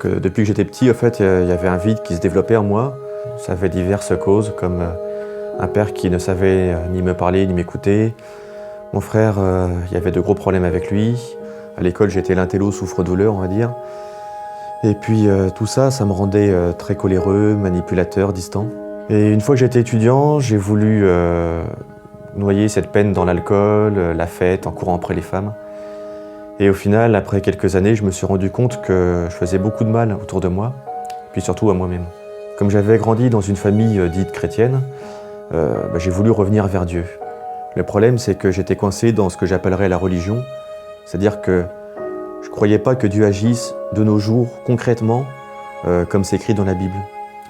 Depuis que j'étais petit, en fait, il y avait un vide qui se développait en moi. Ça avait diverses causes, comme un père qui ne savait ni me parler ni m'écouter. Mon frère, il y avait de gros problèmes avec lui. À l'école, j'étais l'intello souffre-douleur, on va dire. Et puis tout ça, ça me rendait très coléreux, manipulateur, distant. Et une fois que j'étais étudiant, j'ai voulu noyer cette peine dans l'alcool, la fête, en courant après les femmes. Et au final, après quelques années, je me suis rendu compte que je faisais beaucoup de mal autour de moi, puis surtout à moi-même. Comme j'avais grandi dans une famille dite chrétienne, j'ai voulu revenir vers Dieu. Le problème, c'est que j'étais coincé dans ce que j'appellerais la religion, c'est-à-dire que je ne croyais pas que Dieu agisse de nos jours concrètement comme c'est écrit dans la Bible.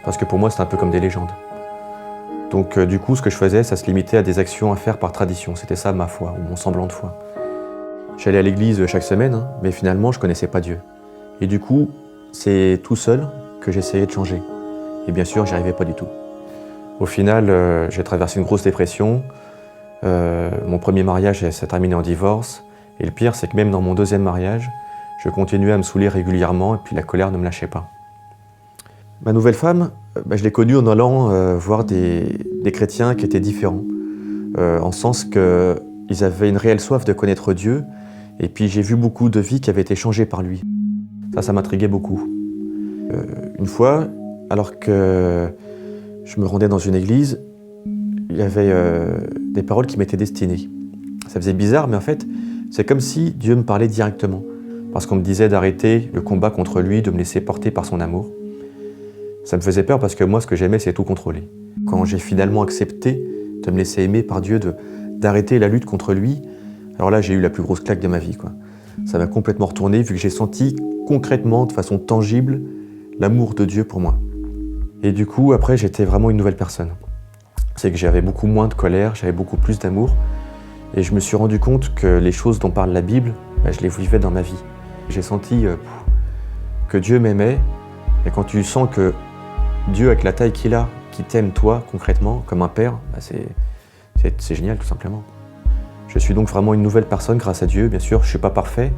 Parce que pour moi, c'est un peu comme des légendes. Donc du coup, ce que je faisais, ça se limitait à des actions à faire par tradition. C'était ça ma foi, ou mon semblant de foi. J'allais à l'église chaque semaine, mais finalement, je ne connaissais pas Dieu. Et du coup, c'est tout seul que j'essayais de changer. Et bien sûr, j'y arrivais pas du tout. Au final, j'ai traversé une grosse dépression. Mon premier mariage s'est terminé en divorce. Et le pire, c'est que même dans mon deuxième mariage, je continuais à me saouler régulièrement et puis la colère ne me lâchait pas. Ma nouvelle femme, je l'ai connue en allant voir des chrétiens qui étaient différents. En sens qu'ils avaient une réelle soif de connaître Dieu. Et puis j'ai vu beaucoup de vies qui avaient été changées par lui. Ça m'intriguait beaucoup. Une fois, alors que je me rendais dans une église, il y avait des paroles qui m'étaient destinées. Ça faisait bizarre, mais en fait, c'est comme si Dieu me parlait directement. Parce qu'on me disait d'arrêter le combat contre lui, de me laisser porter par son amour. Ça me faisait peur parce que moi, ce que j'aimais, c'est tout contrôler. Quand j'ai finalement accepté de me laisser aimer par Dieu, d'arrêter la lutte contre lui, alors là, j'ai eu la plus grosse claque de ma vie, quoi. Ça m'a complètement retourné, vu que j'ai senti concrètement, de façon tangible, l'amour de Dieu pour moi. Et du coup, après, j'étais vraiment une nouvelle personne. C'est que j'avais beaucoup moins de colère, j'avais beaucoup plus d'amour. Et je me suis rendu compte que les choses dont parle la Bible, je les vivais dans ma vie. J'ai senti que Dieu m'aimait. Et quand tu sens que Dieu, avec la taille qu'il a, qui t'aime toi, concrètement, comme un père, c'est génial, tout simplement. Je suis donc vraiment une nouvelle personne grâce à Dieu. Bien sûr, je ne suis pas parfait,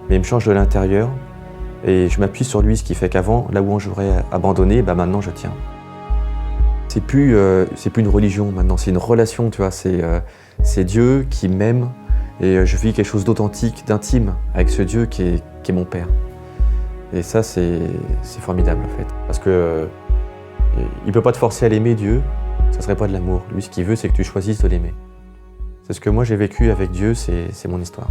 mais il me change de l'intérieur. Et je m'appuie sur lui, ce qui fait qu'avant, là où j'aurais abandonné, maintenant je tiens. C'est plus une religion maintenant, c'est une relation, tu vois. C'est Dieu qui m'aime et je vis quelque chose d'authentique, d'intime avec ce Dieu qui est mon Père. Et ça, c'est formidable en fait. Parce que il ne peut pas te forcer à l'aimer, Dieu, ça ne serait pas de l'amour. Lui, ce qu'il veut, c'est que tu choisisses de l'aimer. C'est ce que moi j'ai vécu avec Dieu, c'est mon histoire.